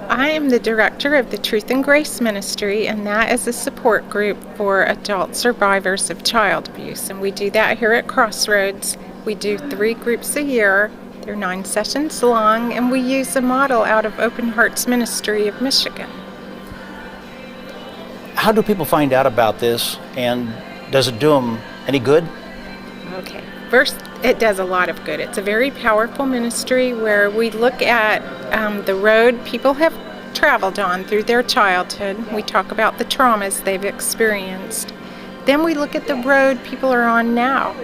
I am the director of the Truth and Grace Ministry, and that is a support group for adult survivors of child abuse. And we do that here at Crossroads. We do 3 groups a year. They're 9 sessions long, and we use a model out of Open Hearts Ministry of Michigan. How do people find out about this, and does it do them any good? Okay. First, it does a lot of good. It's a very powerful ministry where we look at the road people have traveled on through their childhood. We talk about the traumas they've experienced. Then we look at the road people are on now.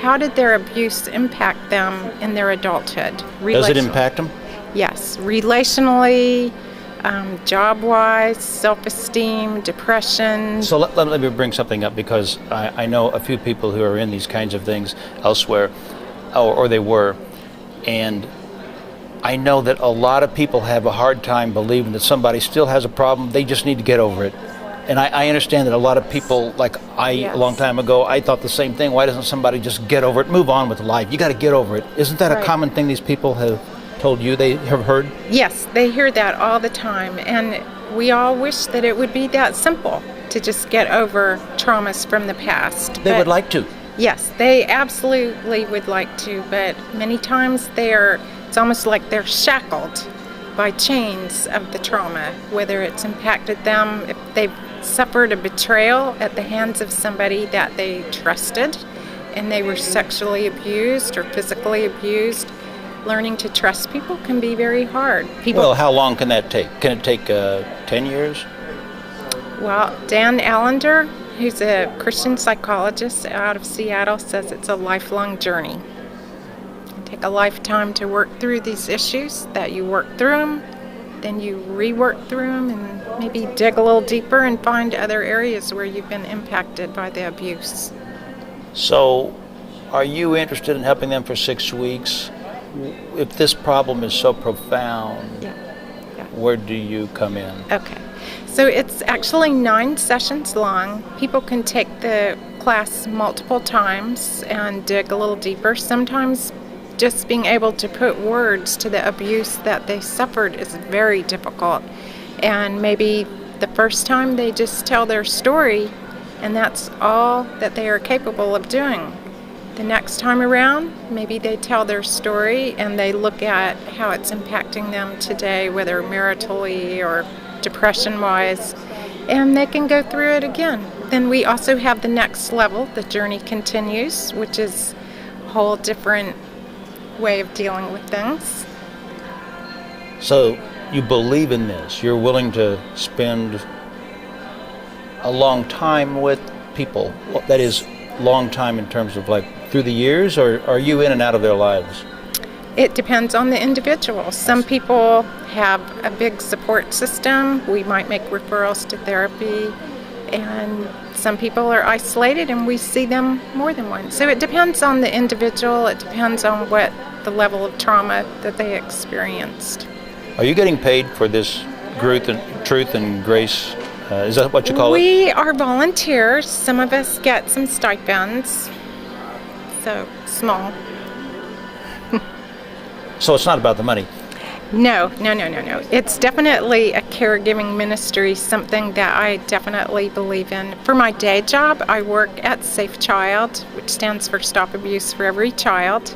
How did their abuse impact them in their adulthood? Does it impact them? Yes. Relationally, job-wise, self-esteem, depression. So let me bring something up, because I know a few people who are in these kinds of things elsewhere, or they were, and I know that a lot of people have a hard time believing that somebody still has a problem. They just need to get over it. And I understand that a lot of people, like Yes. a long time ago, I thought the same thing. Why doesn't somebody just get over it, move on with life? You got to get over it. Isn't that Right. a common thing these people have told you they have heard? Yes, they hear that all the time, and we all wish that it would be that simple to just get over traumas from the past. They would like to. Yes, they absolutely would like to, but many times it's almost like they're shackled by chains of the trauma, whether it's impacted them, if they've suffered a betrayal at the hands of somebody that they trusted and they were sexually abused or physically abused. Learning to trust people can be very hard. Well, how long can that take? Can it take 10 years? Well, Dan Allender, who's a Christian psychologist out of Seattle, says it's a lifelong journey. It take a lifetime to work through these issues, that you work through them, then you rework through them, and maybe dig a little deeper and find other areas where you've been impacted by the abuse. So, are you interested in helping them for 6 weeks? If this problem is so profound, Yeah. where do you come in? Okay. So it's actually 9 sessions long. People can take the class multiple times and dig a little deeper. Sometimes just being able to put words to the abuse that they suffered is very difficult. And maybe the first time they just tell their story, and that's all that they are capable of doing. The next time around, maybe they tell their story and they look at how it's impacting them today, whether maritally or depression-wise, and they can go through it again. Then we also have the next level, the journey continues, which is a whole different way of dealing with things. So, you believe in this. You're willing to spend a long time with people. That is, long time in terms of like through the years, or are you in and out of their lives? It depends on the individual. Some people have a big support system. We might make referrals to therapy, and some people are isolated and we see them more than once. So it depends on the individual. It depends on what the level of trauma that they experienced. Are you getting paid for this Truth and Grace? Is that what you call it? We are volunteers. Some of us get some stipends, so small. So it's not about the money. No. It's definitely a caregiving ministry, something that I definitely believe in. For my day job, I work at Safe Child, which stands for Stop Abuse for Every Child,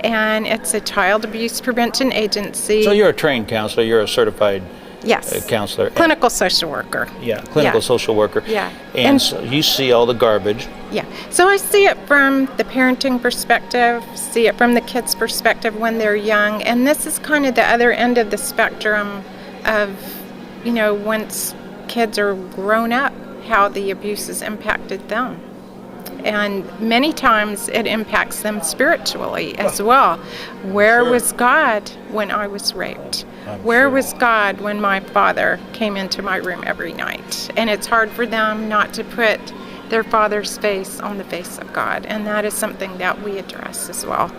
and it's a child abuse prevention agency. So you're a trained counselor, you're a certified Yes. Counselor. Clinical social worker. Yeah, clinical social worker. Yeah. And so you see all the garbage. Yeah. So I see it from the parenting perspective, see it from the kids' perspective when they're young, and this is kind of the other end of the spectrum of, once kids are grown up, how the abuse has impacted them. And many times it impacts them spiritually as well. Where was God when I was raped? Where was God when my father came into my room every night? And it's hard for them not to put their father's face on the face of God. And that is something that we address as well.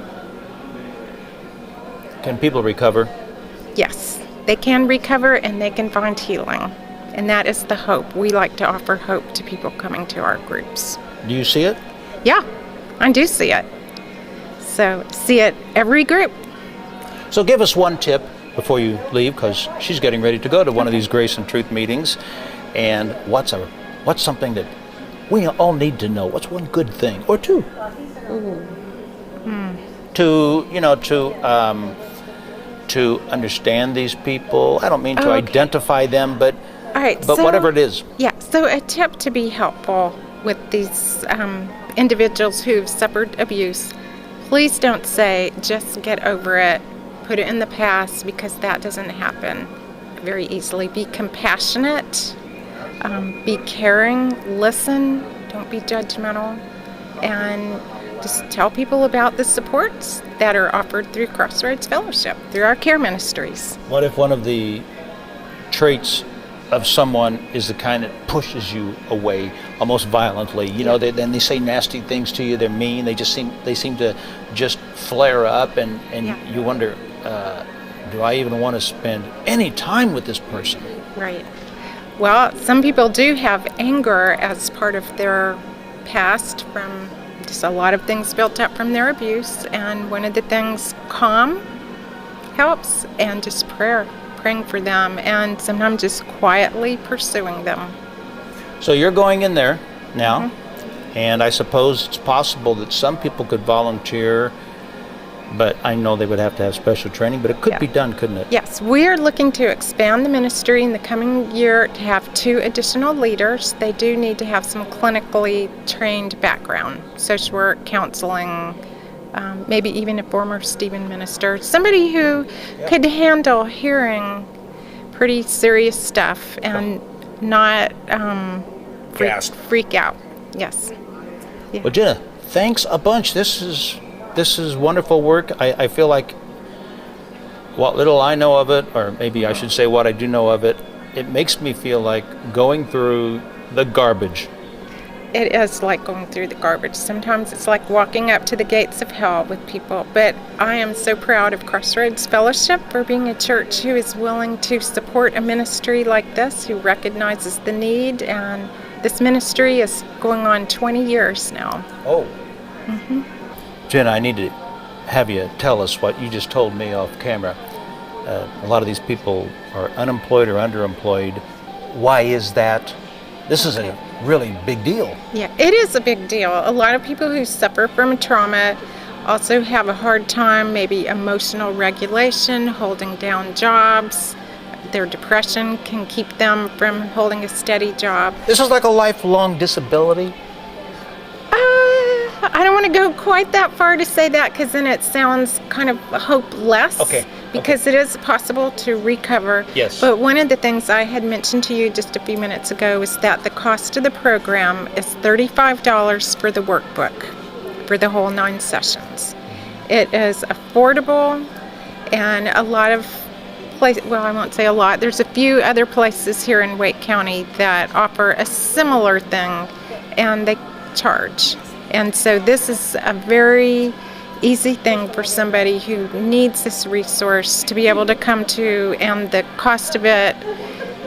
Can people recover? Yes, they can recover and they can find healing. And that is the hope. We like to offer hope to people coming to our groups. Do you see it? Yeah, I do see it. So, see it every group. So give us one tip before you leave, because she's getting ready to go to one of these Grace and Truth meetings. And what's something that we all need to know? What's one good thing or two? To understand these people. I don't mean to identify them, but all right, but so, whatever it is. Yeah, so a tip to be helpful with these individuals who've suffered abuse, please don't say, just get over it, put it in the past, because that doesn't happen very easily. Be compassionate, be caring, listen, don't be judgmental, and just tell people about the supports that are offered through Crossroads Fellowship, through our care ministries. What if one of the traits of someone is the kind that pushes you away almost violently? You know, then they say nasty things to you, they're mean, they seem to just flare up, and you wonder, do I even want to spend any time with this person? Right. Well, some people do have anger as part of their past from just a lot of things built up from their abuse, and one of the things, calm helps, and just praying for them, and sometimes just quietly pursuing them. So you're going in there now, and I suppose it's possible that some people could volunteer, but I know they would have to have special training, but it could be done, couldn't it? Yes, we are looking to expand the ministry in the coming year to have 2 additional leaders. They do need to have some clinically trained background, social work, counseling, maybe even a former Stephen minister, somebody who could handle hearing pretty serious stuff and not freak out. Yes. Yeah. Well, Jenna, thanks a bunch. This is wonderful work. I feel like what little I know of it, or maybe I should say what I do know of it, it makes me feel like going through the garbage. It is like going through the garbage. Sometimes it's like walking up to the gates of hell with people. But I am so proud of Crossroads Fellowship for being a church who is willing to support a ministry like this, who recognizes the need. And this ministry is going on 20 years now. Oh. Jenna, I need to have you tell us what you just told me off camera. A lot of these people are unemployed or underemployed. Why is that? This is a really big deal. Yeah, it is a big deal. A lot of people who suffer from a trauma also have a hard time, maybe emotional regulation, holding down jobs. Their depression can keep them from holding a steady job. This is like a lifelong disability? I don't want to go quite that far to say that, because then it sounds kind of hopeless. Okay. Because it is possible to recover. Yes. But one of the things I had mentioned to you just a few minutes ago is that the cost of the program is $35 for the workbook for the whole 9 sessions. It is affordable, and a lot of places, well, I won't say a lot, there's a few other places here in Wake County that offer a similar thing, and they charge. And so this is a very easy thing for somebody who needs this resource to be able to come to, and the cost of it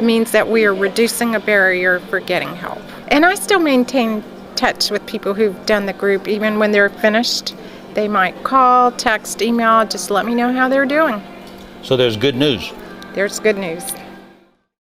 means that we are reducing a barrier for getting help. And I still maintain touch with people who've done the group. Even when they're finished, they might call, text, email, just let me know how they're doing. So there's good news. There's good news.